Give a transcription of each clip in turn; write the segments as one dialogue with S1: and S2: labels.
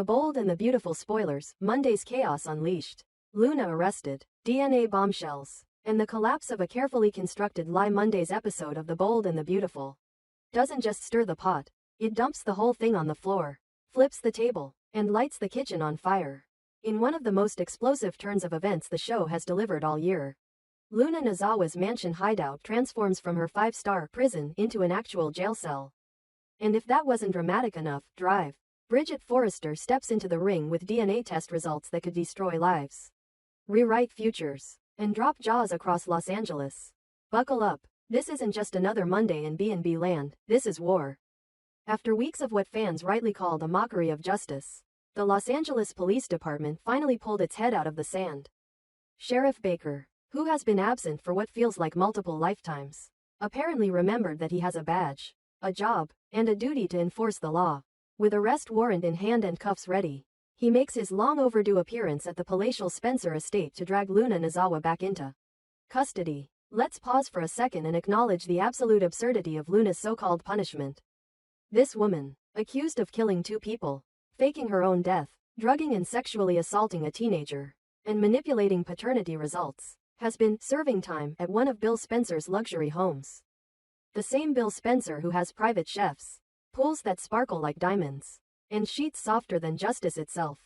S1: The Bold and the Beautiful spoilers, Monday's chaos unleashed. Luna arrested, DNA bombshells, and the collapse of a carefully constructed lie. Monday's episode of The Bold and the Beautiful doesn't just stir the pot, it dumps the whole thing on the floor, flips the table, and lights the kitchen on fire. In one of the most explosive turns of events the show has delivered all year, Luna Nozawa's mansion hideout transforms from her 5-star prison into an actual jail cell. And if that wasn't dramatic enough, Drive, Bridget Forrester steps into the ring with DNA test results that could destroy lives, rewrite futures, and drop jaws across Los Angeles. Buckle up, this isn't just another Monday in B&B land, this is war. After weeks of what fans rightly called a mockery of justice, the Los Angeles Police Department finally pulled its head out of the sand. Sheriff Baker, who has been absent for what feels like multiple lifetimes, apparently remembered that he has a badge, a job, and a duty to enforce the law. With arrest warrant in hand and cuffs ready, he makes his long overdue appearance at the palatial Spencer estate to drag Luna Nozawa back into custody. Let's pause for a second and acknowledge the absolute absurdity of Luna's so-called punishment. This woman, accused of killing 2 people, faking her own death, drugging and sexually assaulting a teenager, and manipulating paternity results, has been serving time at one of Bill Spencer's luxury homes. The same Bill Spencer who has private chefs, pools that sparkle like diamonds, and sheets softer than justice itself.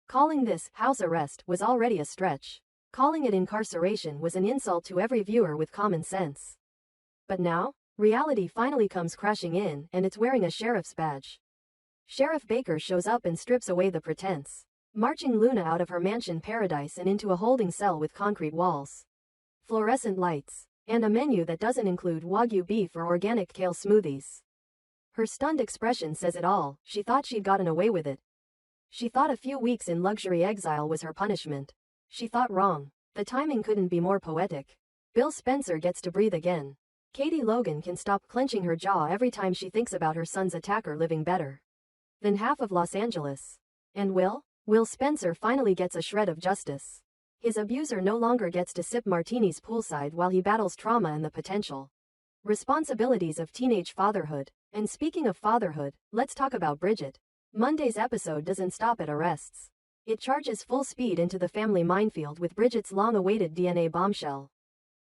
S1: Calling this house arrest was already a stretch. Calling it incarceration was an insult to every viewer with common sense. But now, reality finally comes crashing in, and it's wearing a sheriff's badge. Sheriff Baker shows up and strips away the pretense, marching Luna out of her mansion paradise and into a holding cell with concrete walls, fluorescent lights, and a menu that doesn't include Wagyu beef or organic kale smoothies. Her stunned expression says it all. She thought she'd gotten away with it. She thought a few weeks in luxury exile was her punishment. She thought wrong. The timing couldn't be more poetic. Bill Spencer gets to breathe again. Katie Logan can stop clenching her jaw every time she thinks about her son's attacker living better than half of Los Angeles. And Will Spencer finally gets a shred of justice. His abuser no longer gets to sip martinis poolside while he battles trauma and the potential responsibilities of teenage fatherhood. And speaking of fatherhood, let's talk about Bridget. Monday's episode doesn't stop at arrests. It charges full speed into the family minefield with Bridget's long-awaited DNA bombshell.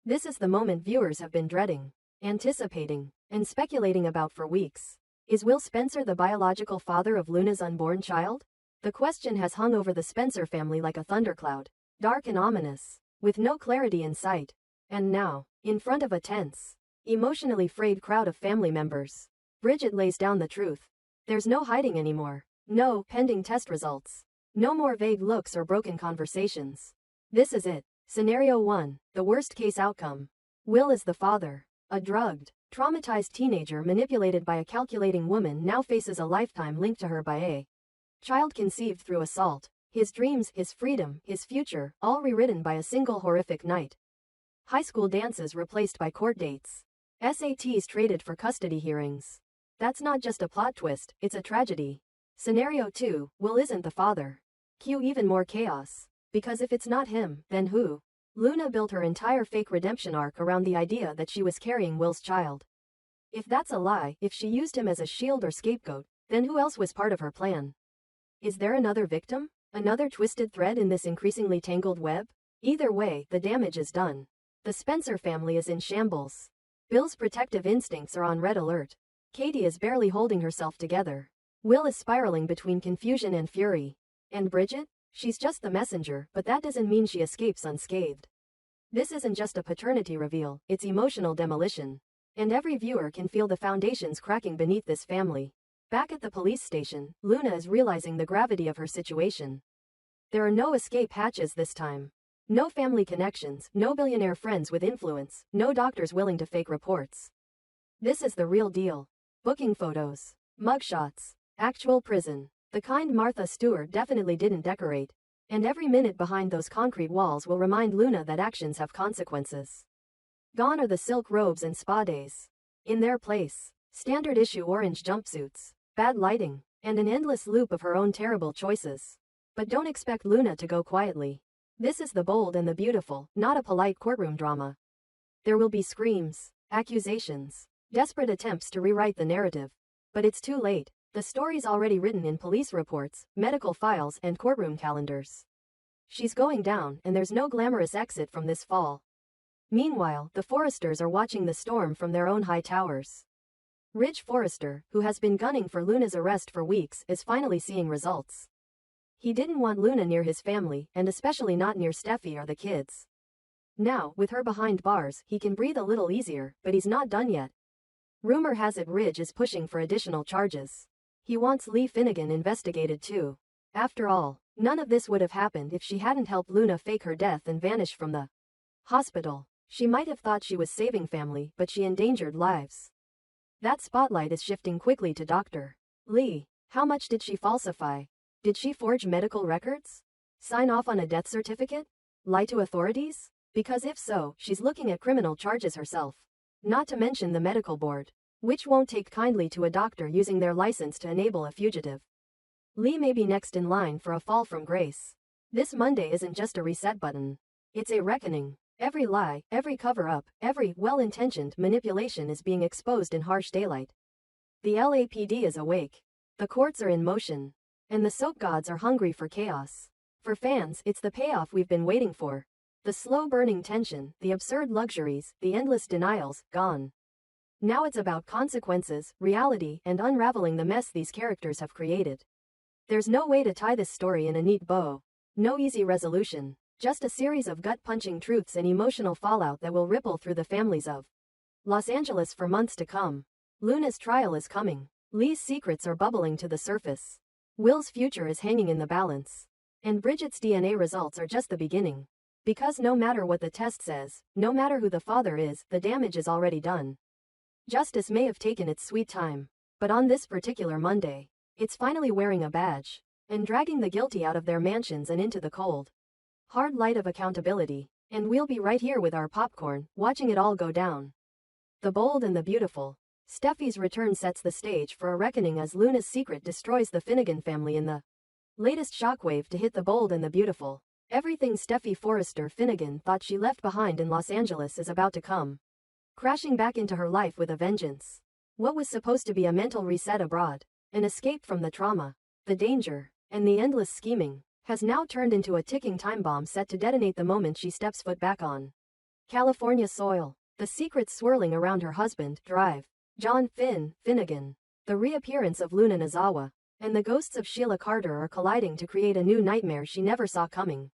S1: This is the moment viewers have been dreading, anticipating, and speculating about for weeks. Is Will Spencer the biological father of Luna's unborn child? The question has hung over the Spencer family like a thundercloud, dark and ominous, with no clarity in sight. And now, in front of a tense, emotionally frayed crowd of family members, Bridget lays down the truth. There's no hiding anymore. No pending test results. No more vague looks or broken conversations. This is it. Scenario 1, the worst case outcome. Will is the father. A drugged, traumatized teenager manipulated by a calculating woman now faces a lifetime linked to her by a child conceived through assault. His dreams, his freedom, his future, all rewritten by a single horrific night. High school dances replaced by court dates. SATs traded for custody hearings. That's not just a plot twist, it's a tragedy. Scenario 2, Will isn't the father. Cue even more chaos. Because if it's not him, then who? Luna built her entire fake redemption arc around the idea that she was carrying Will's child. If that's a lie, if she used him as a shield or scapegoat, then who else was part of her plan? Is there another victim? Another twisted thread in this increasingly tangled web? Either way, the damage is done. The Spencer family is in shambles. Bill's protective instincts are on red alert. Katie is barely holding herself together. Will is spiraling between confusion and fury. And Bridget? She's just the messenger, but that doesn't mean she escapes unscathed. This isn't just a paternity reveal, it's emotional demolition. And every viewer can feel the foundations cracking beneath this family. Back at the police station, Luna is realizing the gravity of her situation. There are no escape hatches this time. No family connections, no billionaire friends with influence, no doctors willing to fake reports. This is the real deal. Booking photos, mugshots, actual prison, the kind Martha Stewart definitely didn't decorate. And every minute behind those concrete walls will remind Luna that actions have consequences. Gone are the silk robes and spa days. In their place, standard issue orange jumpsuits, bad lighting, and an endless loop of her own terrible choices. But don't expect Luna to go quietly. This is The Bold and the Beautiful, not a polite courtroom drama. There will be screams, accusations, desperate attempts to rewrite the narrative. But it's too late. The story's already written in police reports, medical files, and courtroom calendars. She's going down, and there's no glamorous exit from this fall. Meanwhile, the Forresters are watching the storm from their own high towers. Ridge Forrester, who has been gunning for Luna's arrest for weeks, is finally seeing results. He didn't want Luna near his family, and especially not near Steffi or the kids. Now, with her behind bars, he can breathe a little easier, but he's not done yet. Rumor has it Ridge is pushing for additional charges. He wants Lee Finnegan investigated too. After all, none of this would have happened if she hadn't helped Luna fake her death and vanish from the hospital. She might have thought she was saving family, but she endangered lives. That spotlight is shifting quickly to Dr. Lee. How much did she falsify? Did she forge medical records? Sign off on a death certificate? Lie to authorities? Because if so, she's looking at criminal charges herself. Not to mention the medical board, which won't take kindly to a doctor using their license to enable a fugitive. Lee may be next in line for a fall from grace. This Monday isn't just a reset button. It's a reckoning. Every lie, every cover-up, every well-intentioned manipulation is being exposed in harsh daylight. The LAPD is awake. The courts are in motion. And the soap gods are hungry for chaos. For fans, it's the payoff we've been waiting for. The slow-burning tension, the absurd luxuries, the endless denials, gone. Now it's about consequences, reality, and unraveling the mess these characters have created. There's no way to tie this story in a neat bow. No easy resolution. Just a series of gut-punching truths and emotional fallout that will ripple through the families of Los Angeles for months to come. Luna's trial is coming. Lee's secrets are bubbling to the surface. Will's future is hanging in the balance. And Bridget's DNA results are just the beginning. Because no matter what the test says, no matter who the father is, the damage is already done. Justice may have taken its sweet time. But on this particular Monday, it's finally wearing a badge. And dragging the guilty out of their mansions and into the cold hard light of accountability. And we'll be right here with our popcorn, watching it all go down. The Bold and the Beautiful. Steffi's return sets the stage for a reckoning as Luna's secret destroys the Finnegan family in the latest shockwave to hit The Bold and the Beautiful. Everything Steffi Forrester Finnegan thought she left behind in Los Angeles is about to come crashing back into her life with a vengeance. What was supposed to be a mental reset abroad, an escape from the trauma, the danger, and the endless scheming, has now turned into a ticking time bomb set to detonate the moment she steps foot back on California soil. The secrets swirling around her husband, John Finnegan, the reappearance of Luna Nazawa, and the ghosts of Sheila Carter are colliding to create a new nightmare she never saw coming.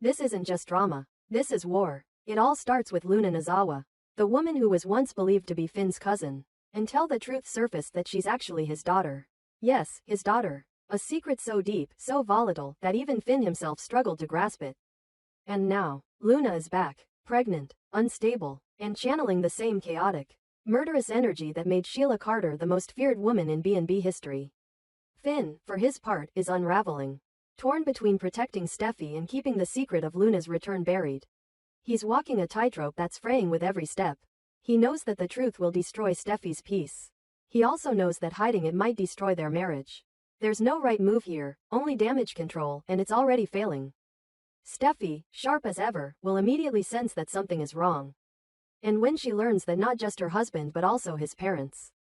S1: This isn't just drama. This is war. It all starts with Luna Nazawa, the woman who was once believed to be Finn's cousin, until the truth surfaced that she's actually his daughter. Yes, his daughter. A secret so deep, so volatile, that even Finn himself struggled to grasp it. And now, Luna is back, pregnant, unstable, and channeling the same chaotic, murderous energy that made Sheila Carter the most feared woman in B&B history. Finn, for his part, is unraveling. Torn between protecting Steffi and keeping the secret of Luna's return buried. He's walking a tightrope that's fraying with every step. He knows that the truth will destroy Steffi's peace. He also knows that hiding it might destroy their marriage. There's no right move here, only damage control, and it's already failing. Steffi, sharp as ever, will immediately sense that something is wrong. And when she learns that not just her husband but also his parents,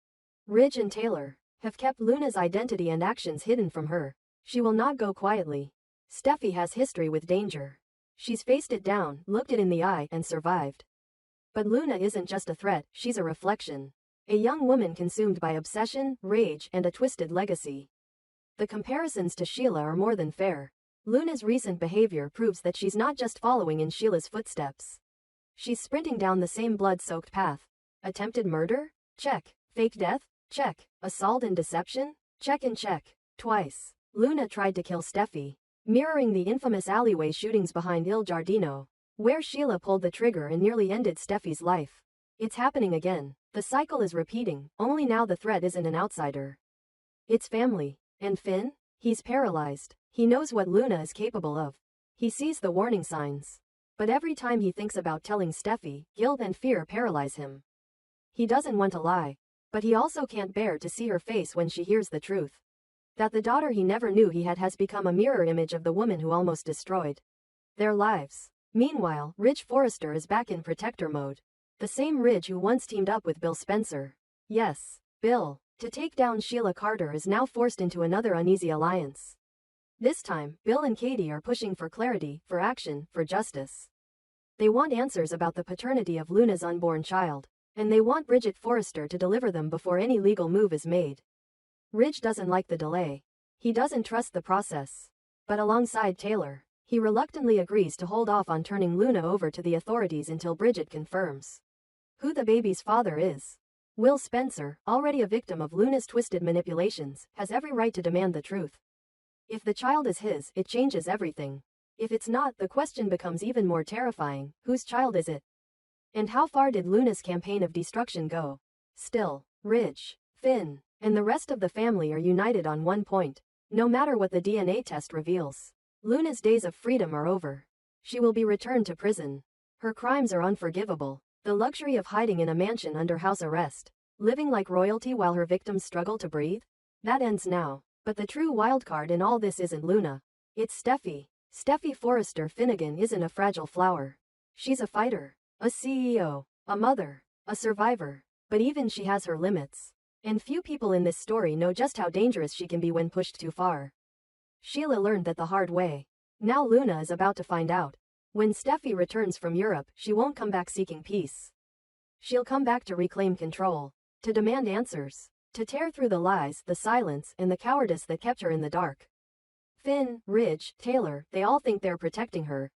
S1: Ridge and Taylor, have kept Luna's identity and actions hidden from her, she will not go quietly. Steffi has history with danger. She's faced it down, looked it in the eye, and survived. But Luna isn't just a threat, she's a reflection. A young woman consumed by obsession, rage, and a twisted legacy. The comparisons to Sheila are more than fair. Luna's recent behavior proves that she's not just following in Sheila's footsteps. She's sprinting down the same blood-soaked path. Attempted murder? Check. Fake death? Check. Assault and deception? Check and check. Twice. Luna tried to kill Steffi, mirroring the infamous alleyway shootings behind Il Giardino, where Sheila pulled the trigger and nearly ended Steffi's life. It's happening again. The cycle is repeating, only now the threat isn't an outsider. It's family. And Finn? He's paralyzed. He knows what Luna is capable of. He sees the warning signs. But every time he thinks about telling Steffi, guilt and fear paralyze him. He doesn't want to lie. But he also can't bear to see her face when she hears the truth. That the daughter he never knew he had has become a mirror image of the woman who almost destroyed their lives. Meanwhile, Ridge Forrester is back in protector mode. The same Ridge who once teamed up with Bill Spencer. Yes, Bill. to take down Sheila Carter is now forced into another uneasy alliance. This time, Bill and Katie are pushing for clarity, for action, for justice. They want answers about the paternity of Luna's unborn child, and they want Bridget Forrester to deliver them before any legal move is made. Ridge doesn't like the delay. He doesn't trust the process. But alongside Taylor, he reluctantly agrees to hold off on turning Luna over to the authorities until Bridget confirms who the baby's father is. Will Spencer, already a victim of Luna's twisted manipulations, has every right to demand the truth. If the child is his, it changes everything. If it's not, the question becomes even more terrifying: whose child is it? And how far did Luna's campaign of destruction go? Still, Ridge, Finn, and the rest of the family are united on one point. No matter what the DNA test reveals, Luna's days of freedom are over. She will be returned to prison. Her crimes are unforgivable. The luxury of hiding in a mansion under house arrest, living like royalty while her victims struggle to breathe, that ends now. But the true wildcard in all this isn't Luna. It's Steffi. Steffi Forrester Finnegan isn't a fragile flower. She's a fighter, a CEO, a mother, a survivor. But even she has her limits. And few people in this story know just how dangerous she can be when pushed too far. Sheila learned that the hard way. Now Luna is about to find out. When Steffi returns from Europe, she won't come back seeking peace. She'll come back to reclaim control, to demand answers, to tear through the lies, the silence, and the cowardice that kept her in the dark. Finn, Ridge, Taylor, they all think they're protecting her.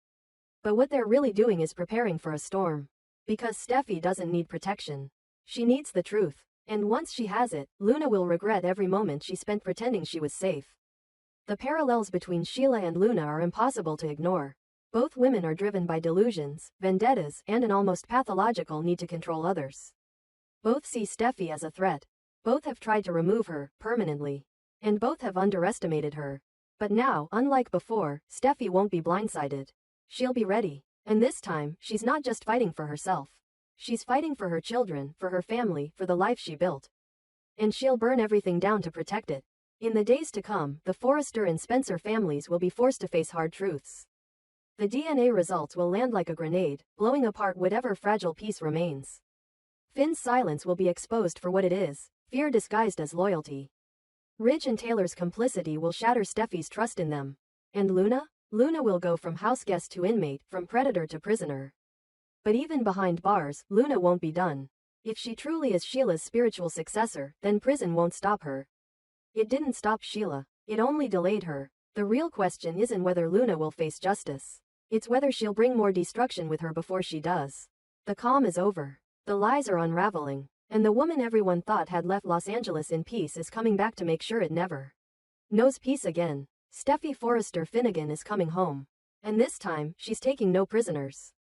S1: But what they're really doing is preparing for a storm. Because Steffi doesn't need protection. She needs the truth. And once she has it, Luna will regret every moment she spent pretending she was safe. The parallels between Sheila and Luna are impossible to ignore. Both women are driven by delusions, vendettas, and an almost pathological need to control others. Both see Steffi as a threat. Both have tried to remove her, permanently. And both have underestimated her. But now, unlike before, Steffi won't be blindsided. She'll be ready. And this time, she's not just fighting for herself. She's fighting for her children, for her family, for the life she built. And she'll burn everything down to protect it. In the days to come, the Forrester and Spencer families will be forced to face hard truths. The DNA results will land like a grenade, blowing apart whatever fragile piece remains. Finn's silence will be exposed for what it is, fear disguised as loyalty. Ridge and Taylor's complicity will shatter Steffi's trust in them. And Luna? Luna will go from houseguest to inmate, from predator to prisoner. But even behind bars, Luna won't be done. If she truly is Sheila's spiritual successor, then prison won't stop her. It didn't stop Sheila. It only delayed her. The real question isn't whether Luna will face justice. It's whether she'll bring more destruction with her before she does. The calm is over. The lies are unraveling. And the woman everyone thought had left Los Angeles in peace is coming back to make sure it never knows peace again. Steffi Forrester Finnegan is coming home. And this time, she's taking no prisoners.